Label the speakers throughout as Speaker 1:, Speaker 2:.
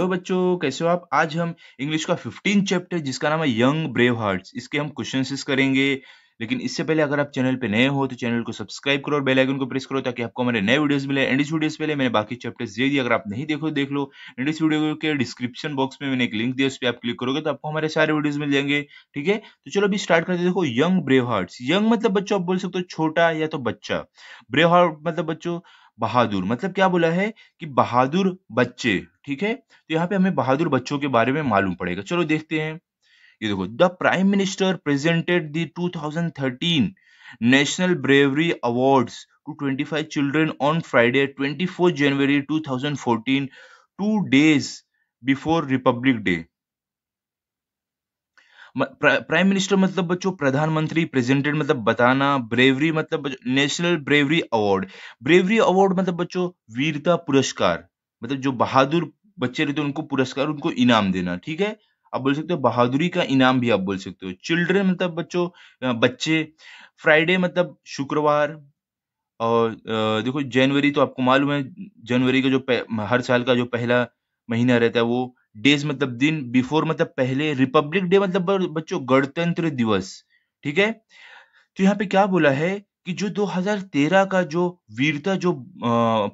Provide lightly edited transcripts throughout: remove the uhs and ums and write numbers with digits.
Speaker 1: Hello बच्चों, कैसे हो आप। आज हम इंग्लिश का 15 चैप्टर जिसका नाम है यंग ब्रेव हार्ट्स, इसके हम क्वेश्चंस करेंगे। लेकिन इससे पहले अगर आप चैनल पे नए हो तो चैनल को सब्सक्राइब करो और बेल आइकन को प्रेस करो ताकि आपको हमारे नए वीडियोस मिले। एंड इस वीडियोस पहले मैंने बाकी चैप्टर्स दे दिए, अगर आप नहीं देखो देख लो। एंड इस वीडियो के डिस्क्रिप्शन बॉक्स में मैंने एक लिंक दिया, उस पर आप क्लिक करोगे तो आपको हमारे सारे वीडियोस मिल जाएंगे। ठीक है, तो चलो अभी स्टार्ट करते हैं। देखो, यंग ब्रेव हार्ट्स, यंग मतलब बच्चों आप बोल सकते हो छोटा या तो बच्चा। ब्रेव हार्ट मतलब बच्चों बहादुर, मतलब क्या बोला है कि बहादुर बच्चे। ठीक है, तो यहाँ पे हमें बहादुर बच्चों के बारे में मालूम पड़ेगा। चलो देखते हैं। ये देखो, the prime minister presented the 2013 national bravery awards to 25 children on Friday 24 January 2014, 2 days before Republic Day. Prime minister मतलब बच्चों प्रधानमंत्री, प्रेजेंटेड मतलब बताना, ब्रेवरी मतलब national bravery award. Bravery award मतलब बच्चों वीरता पुरस्कार, मतलब जो बहादुर बच्चे रहते हैं उनको पुरस्कार, उनको इनाम देना। ठीक है, आप बोल सकते हो बहादुरी का इनाम भी आप बोल सकते हो। चिल्ड्रन मतलब बच्चों बच्चे। फ्राइडे मतलब शुक्रवार। और देखो जनवरी तो आपको मालूम है, जनवरी का जो हर साल का जो पहला महीना रहता है वो। डेज मतलब दिन, बिफोर मतलब पहले, रिपब्लिक डे मतलब बच्चों गणतंत्र दिवस। ठीक है, तो यहाँ पे क्या बोला है कि जो 2013 का जो वीरता जो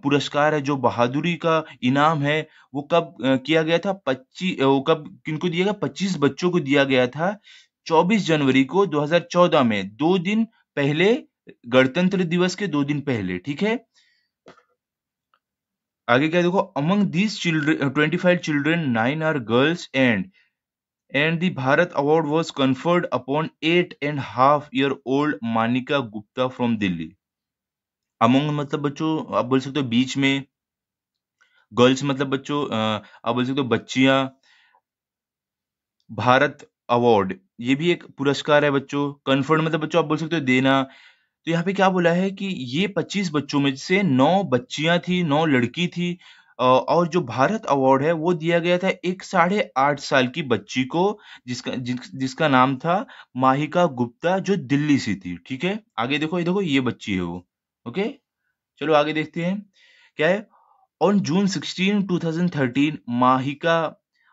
Speaker 1: पुरस्कार है, जो बहादुरी का इनाम है, वो कब किया गया था। 25 वो कब किनको दिया गया, 25 बच्चों को दिया गया था 24 जनवरी को 2014 में, 2 दिन पहले, गणतंत्र दिवस के 2 दिन पहले। ठीक है, आगे क्या देखो, among these children 25 children 9 are girls and the Bharat award was conferred upon 8.5 year old Manika Gupta from Delhi. Among मतलब बच्चों आप बोल सकते हो बीच में, गर्ल्स मतलब बच्चों आप बोल सकते हो बच्चियां। भारत अवार्ड ये भी एक पुरस्कार है बच्चों। कन्फर्ड मतलब बच्चों आप बोल सकते हो देना। तो यहाँ पे क्या बोला है कि ये 25 बच्चों में से 9 बच्चियां थी, 9 लड़की थी। और जो भारत अवार्ड है वो दिया गया था एक 8.5 साल की बच्ची को, जिसका नाम था माहिका गुप्ता, जो दिल्ली से थी। ठीक है, आगे देखो, ये देखो ये बच्ची है वो। ओके, चलो आगे देखते हैं क्या है। On June 16 2013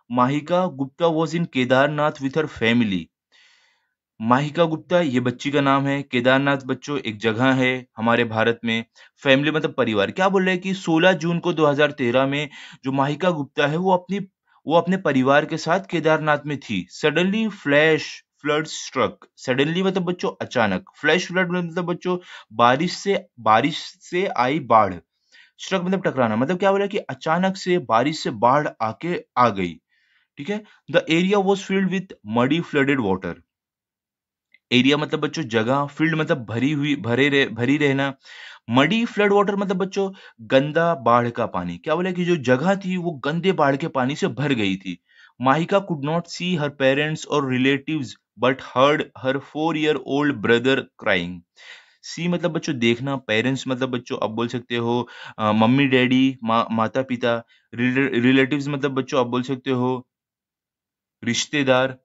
Speaker 1: Mahika Gupta was in Kedarnath with her family. Mahika Gupta ये बच्ची का नाम है। केदारनाथ बच्चों एक जगह है हमारे भारत में। फैमिली मतलब परिवार। क्या बोल रहे हैं कि 16 जून को 2013 में जो माहिका गुप्ता है वो अपने परिवार के साथ केदारनाथ में थी। Suddenly flash flood struck. Suddenly मतलब बच्चों अचानक, फ्लैश फ्लड मतलब बच्चों बारिश से आई बाढ़। स्ट्रक मतलब टकराना, मतलब क्या बोला कि अचानक से बारिश से बाढ़ आके आ गई। ठीक है, the area was filled with muddy flooded water. Area मतलब बच्चों जगह, फील्ड मतलब भरी रहना। मडी फ्लड वाटर मतलब बच्चों गंदा बाढ़ का पानी। क्या बोला कि जो जगह थी वो गंदे बाढ़ के पानी से भर गई थी। Mahika could not see her parents और relatives but heard her 4 year old brother crying. See मतलब बच्चों देखना, पेरेंट्स मतलब बच्चों आप बोल सकते हो मम्मी डैडी, माता पिता। रिलेटिव्स मतलब बच्चों आप बोल सकते हो रिश्तेदार।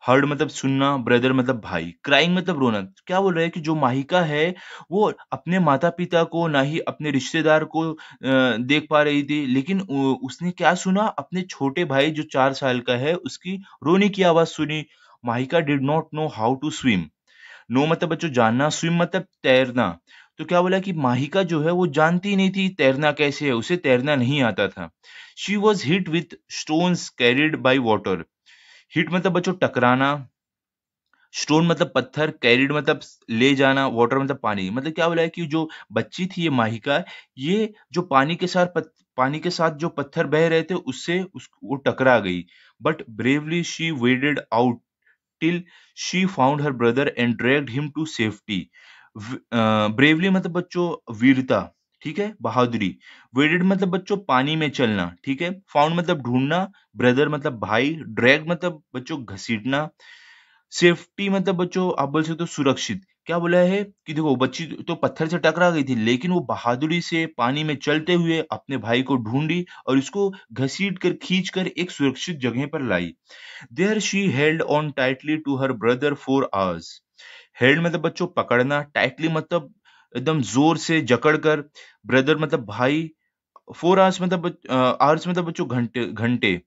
Speaker 1: हर्ड मतलब सुनना, ब्रदर मतलब भाई, क्राइंग मतलब रोना। क्या बोल रहा है कि जो माहिका है वो अपने माता पिता को, ना ही अपने रिश्तेदार को देख पा रही थी, लेकिन उसने क्या सुना, अपने छोटे भाई जो 4 साल का है उसकी रोने की आवाज सुनी। Mahika did not know how to swim. Know मतलब बच्चों जानना, स्विम मतलब तैरना। तो क्या बोला कि माहिका जो है वो जानती नहीं थी तैरना कैसे है, उसे तैरना नहीं आता था। She was hit with stones carried by water. Hit मतलब बच्चों टकराना, स्टोन मतलब पत्थर, कैरिड मतलब ले जाना, वाटर मतलब पानी। मतलब क्या बोला है कि जो बच्ची थी ये माहिका, ये जो पानी के साथ जो पत्थर बह रहे थे उससे वो टकरा गई। But bravely she waded out till she found her brother and dragged him to safety. Bravely मतलब बच्चों वीरता। ठीक है, बहादुरी। वेडेड मतलब बच्चों पानी में चलना। ठीक है, फाउंड मतलब ढूंढना, ब्रदर मतलब भाई, ड्रैग मतलब बच्चों घसीटना, सेफ्टी मतलब बच्चों आप बोल सकते हो सुरक्षित। क्या बोला है कि देखो बच्ची तो पत्थर से टकरा गई थी, लेकिन वो बहादुरी से पानी में चलते हुए अपने भाई को ढूंढी और इसको घसीट कर खींच कर एक सुरक्षित जगह पर लाई। There she held on tightly to her brother for hours. Held मतलब बच्चों पकड़ना, टाइटली मतलब एकदम जोर से जकड़ कर, ब्रदर मतलब भाई 4 आवर्स मतलब आवर्स मतलब बच्चों घंटे घंटे।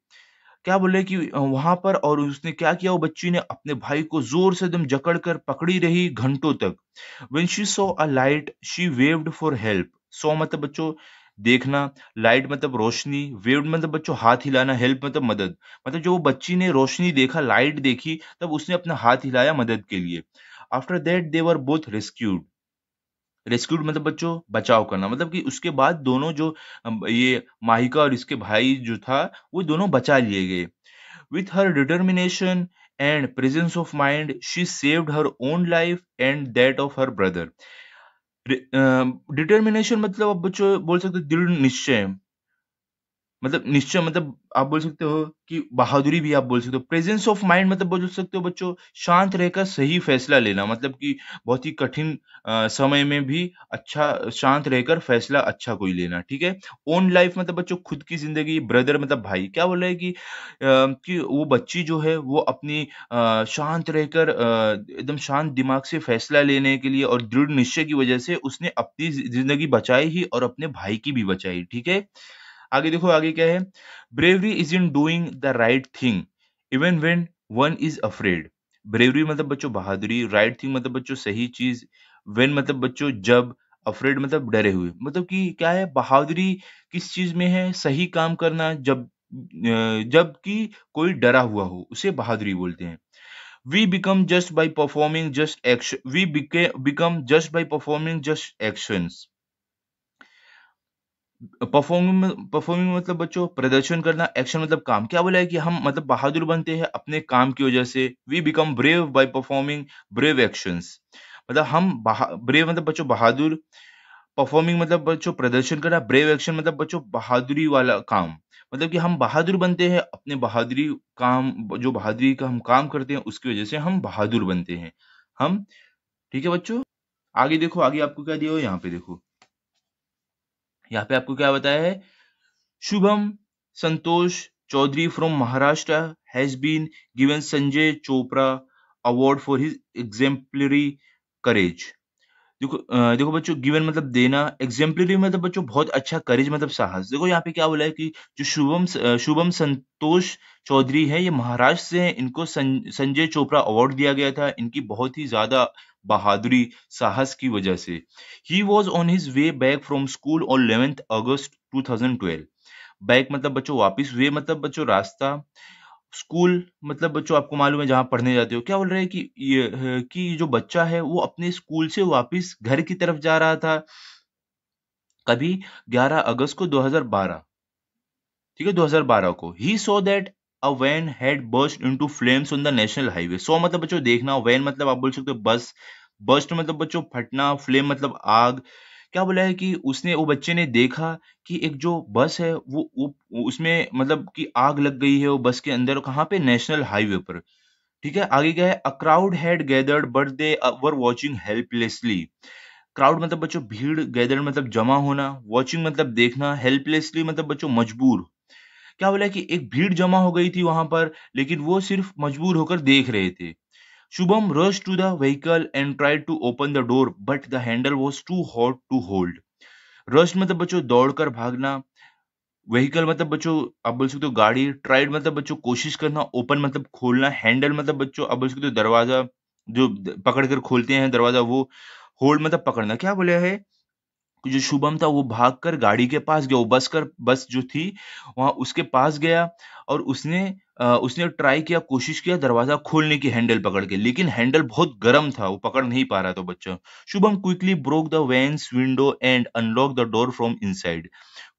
Speaker 1: क्या बोल रहे हैं कि वहां पर, और उसने क्या किया, वो बच्ची ने अपने भाई को जोर से एकदम जकड़ कर पकड़ी रही घंटों तक। When she saw a light, she waved for help. Saw मतलब बच्चों देखना, लाइट मतलब रोशनी, वेव्ड मतलब बच्चों हाथ हिलाना, हेल्प मतलब मदद। मतलब जो वो बच्ची ने रोशनी देखा, लाइट देखी, तब उसने अपना हाथ हिलाया मदद के लिए। After that they were both rescued. Rescued मतलब बच्चों बचाव करना, मतलब कि उसके बाद दोनों जो ये माहिका और इसके भाई जो था, वो दोनों बचा लिए गए। With her determination and presence of mind, she saved her own life and that of her brother. Determination मतलब आप बच्चों बोल सकते हो दृढ़ निश्चय, मतलब निश्चय, मतलब आप बोल सकते हो कि बहादुरी भी आप बोल सकते हो। प्रेजेंस ऑफ माइंड मतलब बोल सकते हो बच्चों शांत रहकर सही फैसला लेना, मतलब कि बहुत ही कठिन समय में भी अच्छा शांत रहकर फैसला अच्छा कोई लेना, ठीक है। ओन लाइफ मतलब बच्चों खुद की जिंदगी, ब्रदर मतलब भाई। क्या बोल रहे हैं कि वो बच्ची जो है वो अपनी शांत रहकर एकदम शांत दिमाग से फैसला लेने के लिए और दृढ़ निश्चय की वजह से उसने अपनी जिंदगी बचाई ही और अपने भाई की भी बचाई, ठीक है। आगे देखो, आगे क्या है। Bravery is in doing the right thing even when one is afraid. Bravery मतलब बच्चों बहादुरी, राइट थिंग मतलब बच्चों सही चीज, व्हेन मतलब बच्चों जब, अफ्रेड मतलब डरे हुए। मतलब कि क्या है, बहादुरी किस चीज में है, सही काम करना, जब कि कोई डरा हुआ हो उसे बहादुरी बोलते हैं। We become just by performing just action, we become just by performing just actions. Performing मतलब बच्चों प्रदर्शन करना, एक्शन मतलब काम। क्या बोला है कि हम मतलब बहादुर बनते हैं अपने काम की वजह से। We become brave by performing brave actions. मतलब हम ब्रेव मतलब बच्चों बहादुर, परफॉर्मिंग मतलब बच्चों प्रदर्शन करना, ब्रेव एक्शन मतलब बच्चों बहादुरी वाला काम। मतलब कि हम बहादुर बनते हैं अपने बहादुरी काम, जो बहादुरी का हम काम करते हैं उसकी वजह से हम बहादुर बनते हैं हम, ठीक है बच्चों। आगे देखो, आगे आपको क्या दिया हो, यहाँ पे देखो, यहाँ पे आपको क्या बताया है। Shubham Santosh Chaudhary from Maharashtra has been given Sanjay Chopra Award for his exemplary courage. देखो बच्चों, गिवन मतलब देना, एग्जेम्पलरी मतलब बच्चों बहुत अच्छा, करेज मतलब साहस। देखो यहाँ पे क्या बोला है कि जो शुभम संतोष चौधरी है, ये महाराष्ट्र से हैं, इनको संजय चोपड़ा अवार्ड दिया गया था इनकी बहुत ही ज्यादा बहादुरी, साहस की वजह से। He was on his way back from school on 11th August 2012। Back मतलब बच्चों वापिस, वे मतलब बच्चों रास्ता, स्कूल मतलब बच्चों आपको मालूम है जहाँ पढ़ने जाते हो। क्या बोल रहे हैं कि कि जो बच्चा है वो अपने स्कूल से वापिस घर की तरफ जा रहा था कभी 11 अगस्त को 2012, ठीक है, 2012 को। He so that a van had burst into flames on the national highway. So मतलब बच्चों देखना, वैन मतलब आप बोल सकते हो बस, बर्स्ट मतलब बच्चों फटना, फ्लेम मतलब आग। क्या बोला है कि उसने, वो बच्चे ने देखा कि एक जो बस है वो उसमें मतलब कि आग लग गई है वो बस के अंदर, कहाँ पे, नेशनल हाईवे पर, ठीक है। आगे क्या है, a crowd had gathered but they were watching helplessly. Crowd मतलब बच्चों भीड़, गैदर्ड मतलब जमा होना, वॉचिंग मतलब देखना, हेल्पलेसली मतलब बच्चों मजबूर। क्या बोला है कि एक भीड़ जमा हो गई थी वहां पर, लेकिन वो सिर्फ मजबूर होकर देख रहे थे। Shubham rush to the vehicle and tried to open the door but the handle was too hot to hold. Rush मतलब बच्चों दौड़कर भागना, व्हीकल मतलब बच्चों आप बोल सकते हो गाड़ी, ट्राइड मतलब बच्चों कोशिश करना, ओपन मतलब खोलना, हैंडल मतलब बच्चों आप बोल सकते हो दरवाजा, जो पकड़ कर खोलते हैं दरवाजा वो, होल्ड मतलब पकड़ना। क्या बोला है, जो शुभम था वो भागकर गाड़ी के पास गया, वो बस जो थी वहां उसके पास गया, और उसने ट्राई किया, कोशिश किया दरवाजा खोलने की हैंडल पकड़ के, लेकिन हैंडल बहुत गर्म था, वो पकड़ नहीं पा रहा था बच्चा। Shubham quickly broke the vans window and unlock the door from inside.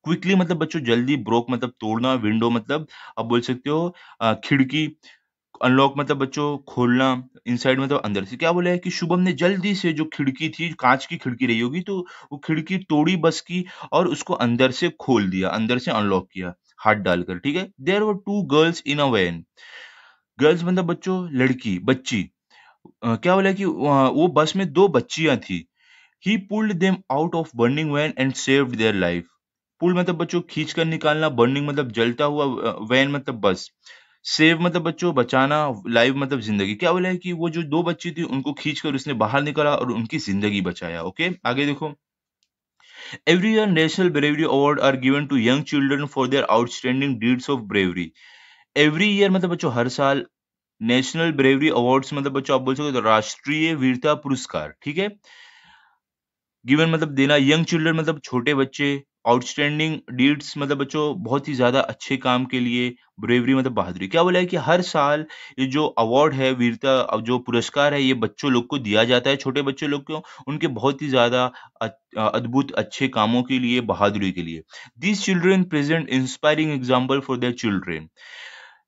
Speaker 1: Quickly मतलब बच्चों जल्दी, ब्रोक मतलब तोड़ना, विंडो मतलब आप बोल सकते हो खिड़की, अनलॉक मतलब बच्चों खोलना, इनसाइड मतलब अंदर से। क्या बोला है कि शुभम ने जल्दी से, जो खिड़की थी कांच की खिड़की रही होगी, तो वो खिड़की तोड़ी बस की, और उसको अंदर से खोल दिया, अंदर से अनलॉक किया हाथ डालकर, ठीक है। There were two girls in a van. Girls मतलब बच्चों लड़की, बच्ची। क्या बोला है कि वो बस में दो बच्चियां थी। He pulled them out of burning van and saved their life. Pull मतलब बच्चों खींच कर निकालना, बर्निंग मतलब जलता हुआ, वैन मतलब बस, सेव मतलब बच्चों बचाना, लाइव मतलब जिंदगी। क्या बोला है कि वो जो दो बच्ची थी उनको खींच कर उसने बाहर निकाला और उनकी जिंदगी बचाया। ओके, आगे देखो। Every year national bravery award are given to young children for their outstanding deeds of bravery. Every year मतलब बच्चों हर साल नेशनल ब्रेवरी अवार्ड्स मतलब बच्चों आप बोल सकते हो तो राष्ट्रीय वीरता पुरस्कार, ठीक है, गिवन मतलब देना, यंग चिल्ड्रन मतलब छोटे बच्चे, आउटस्टैंडिंग डीड्स मतलब बच्चों बहुत ही ज्यादा अच्छे काम के लिए, ब्रेवरी मतलब बहादुरी। क्या बोला है कि हर साल ये जो अवार्ड है वीरता, अब जो पुरस्कार है ये बच्चों लोग को दिया जाता है, छोटे बच्चे लोग को, उनके बहुत ही ज्यादा अद्भुत अच्छे कामों के लिए, बहादुरी के लिए। These children present inspiring example for their children.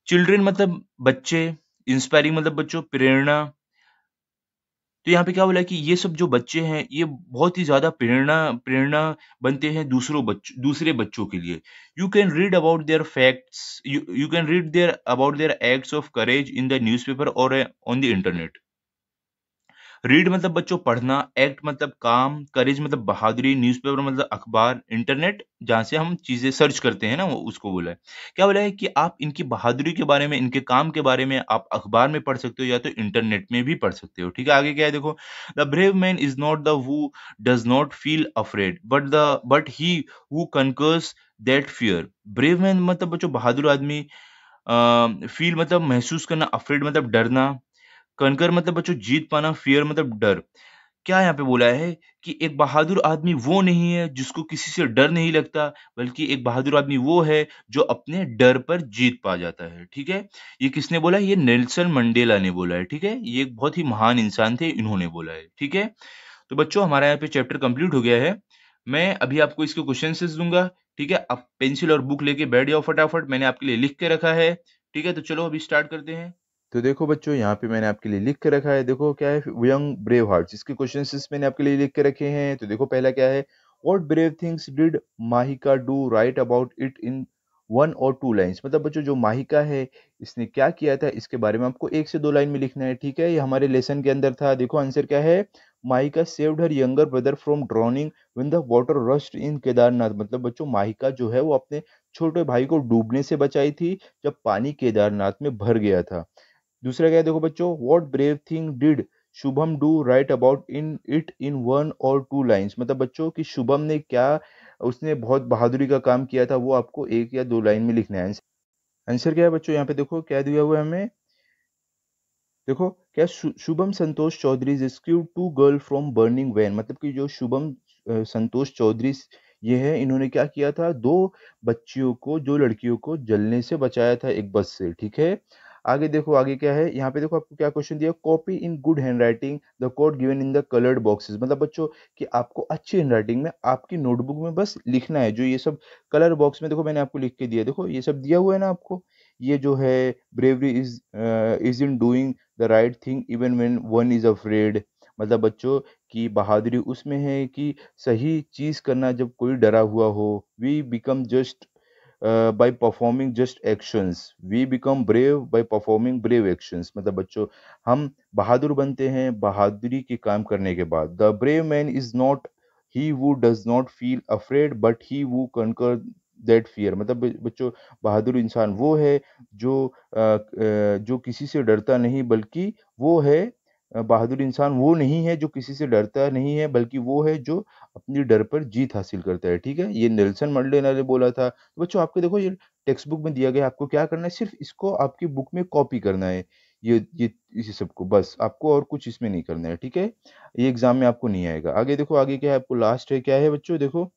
Speaker 1: Children मतलब बच्चे, इंस्पायरिंग मतलब बच्चों प्रेरणा। तो यहाँ पे क्या बोला है कि ये सब जो बच्चे हैं ये बहुत ही ज्यादा प्रेरणा प्रेरणा बनते हैं दूसरे बच्चों के लिए। You can read about their facts, you can read their about their acts of courage in the newspaper और ऑन द इंटरनेट। रीड मतलब बच्चों पढ़ना, एक्ट मतलब काम, करेज मतलब बहादुरी, न्यूज़पेपर मतलब अखबार, इंटरनेट जहाँ से हम चीजें सर्च करते हैं ना वो उसको बोला है। क्या बोला है कि आप इनकी बहादुरी के बारे में, इनके काम के बारे में आप अखबार में पढ़ सकते हो या तो इंटरनेट में भी पढ़ सकते हो, ठीक है। आगे क्या है देखो, the brave man is not the who does not feel afraid but he who conquers that fear. Brave man मतलब बच्चों बहादुर आदमी, फील मतलब महसूस करना, अफ्रेड मतलब डरना, कनकर मतलब बच्चों जीत पाना, फियर मतलब डर। क्या यहाँ पे बोला है कि एक बहादुर आदमी वो नहीं है जिसको किसी से डर नहीं लगता, बल्कि एक बहादुर आदमी वो है जो अपने डर पर जीत पा जाता है, ठीक है। ये किसने बोला है? ये नेल्सन मंडेला ने बोला है, ठीक है। ये एक बहुत ही महान इंसान थे, इन्होंने बोला है, ठीक है। तो बच्चों हमारा यहाँ पे चैप्टर कंप्लीट हो गया है। मैं अभी आपको इसके क्वेश्चन दूंगा, ठीक है। आप पेंसिल और बुक लेके बैठ जाओ फटाफट, मैंने आपके लिए लिख के रखा है, ठीक है। तो चलो अभी स्टार्ट करते हैं। तो देखो बच्चों यहाँ पे मैंने आपके लिए लिख के रखा है, देखो क्या है, यंग ब्रेव हार्ट्स, इसके क्वेश्चंस मैंने आपके लिए लिख के रखे हैं। तो देखो पहला क्या है, what brave things did Mahika do, right about it in 1 or 2 lines. मतलब बच्चों जो माहिका है इसने क्या किया था इसके बारे में आपको 1 से 2 लाइन में लिखना है, ठीक है। ये हमारे लेसन के अंदर था। देखो आंसर क्या है, Mahika saved her younger brother from drowning when the water rushed in Kedarnath. मतलब बच्चों माहिका जो है वो अपने छोटे भाई को डूबने से बचाई थी जब पानी केदारनाथ में भर गया था। दूसरा क्या है देखो बच्चों, what brave thing did Shubham do, right about in it in 1 or 2 lines. मतलब बच्चों कि शुभम ने क्या, उसने बहुत बहादुरी का काम किया था, वो आपको 1 या 2 लाइन में लिखना है। आंसर क्या है बच्चों, यहाँ पे देखो क्या दिया हुआ है हमें, देखो क्या, Shubham Santosh Chaudhary rescue 2 girl from burning van. मतलब कि जो शुभम संतोष चौधरी ये है, इन्होंने क्या किया था, 2 बच्चियों को, 2 लड़कियों को जलने से बचाया था एक बस से, ठीक है। आगे देखो आगे क्या है, यहाँ पे देखो आपको क्या क्वेश्चन दिया, copy in good handwriting the code given in the coloured boxes. मतलब बच्चों कि आपको अच्छी हैंडराइटिंग में आपकी नोटबुक में बस लिखना है, जो ये सब कलर बॉक्स में देखो मैंने आपको लिख के दिया, देखो ये सब दिया हुआ है ना आपको। ये जो है, bravery is in doing the right thing even when one is afraid. मतलब बच्चों की बहादुरी उसमें है कि सही चीज करना जब कोई डरा हुआ हो। We become just by performing just actions, we become brave by performing brave actions. मतलब बच्चों हम बहादुर बनते हैं बहादुरी के काम करने के बाद। The brave man is not he who does not feel afraid but he who conquer that fear. मतलब बच्चों बहादुर इंसान वो है जो जो किसी से डरता नहीं, बल्कि वो है, बहादुर इंसान वो नहीं है जो किसी से डरता नहीं है, बल्कि वो है जो अपनी डर पर जीत हासिल करता है, ठीक है। ये नेल्सन मंडेला ने बोला था। तो बच्चों आपके देखो ये टेक्स्ट बुक में दिया गया, आपको क्या करना है, सिर्फ इसको आपकी बुक में कॉपी करना है। ये इसी सबको बस आपको और कुछ इसमें नहीं करना है, ठीक है। ये एग्जाम में आपको नहीं आएगा। आगे देखो आगे क्या है, आपको लास्ट है क्या है बच्चों, देखो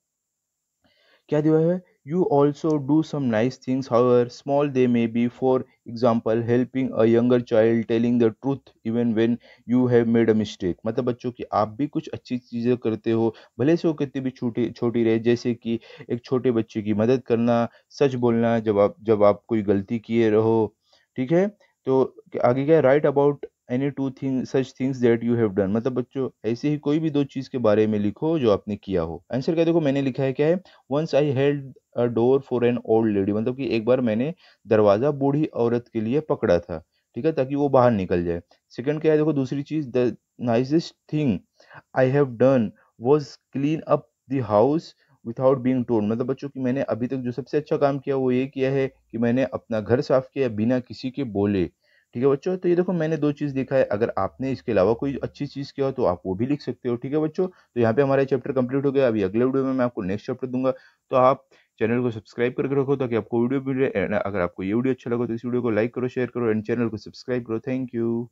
Speaker 1: क्या दिया है, you also do some nice things however small they may be, for example helping a younger child, telling the truth even when you have made a mistake. मतलब बच्चों की आप भी कुछ अच्छी चीजें करते हो, भले से वो कितनी भी छोटी छोटी रहे, जैसे कि एक छोटे बच्चे की मदद करना, सच बोलना जब आप कोई गलती किए रहो, ठीक है। तो आगे क्या, right about any two thing such things that you have done. मतलब बच्चों ऐसे ही कोई भी 2 चीज के बारे में लिखो जो आपने किया हो। आंसर क्या देखो मैंने लिखा है क्या है, once I held a door for an old lady. मतलब कि एक बार मैंने दरवाजा बूढ़ी औरत के लिए पकड़ा था, ठीक है, ताकि वो बाहर निकल जाए। सेकंड क्या है देखो, दूसरी चीज, the nicest thing I have done was clean up the house without being told. मतलब बच्चों की मैंने अभी तक जो सबसे अच्छा काम किया वो ये किया है कि मैंने अपना घर साफ किया बिना किसी के बोले, ठीक है बच्चों, तो ये देखो मैंने 2 चीज़ लिखा है, अगर आपने इसके अलावा कोई अच्छी चीज़ किया हो तो आप वो भी लिख सकते हो, ठीक है बच्चों? तो यहाँ पे हमारा चैप्टर कंप्लीट हो गया, अभी अगले वीडियो में मैं आपको नेक्स्ट चैप्टर दूँगा, तो आप चैनल को सब्सक्राइब करके रखो ताकि आपको वीडियो मिले एंड अगर आपको ये वीडियो अच्छा लगा तो इस वीडियो को लाइक करो, शेयर करो एंड चैनल को सब्सक्राइब करो। Thank you.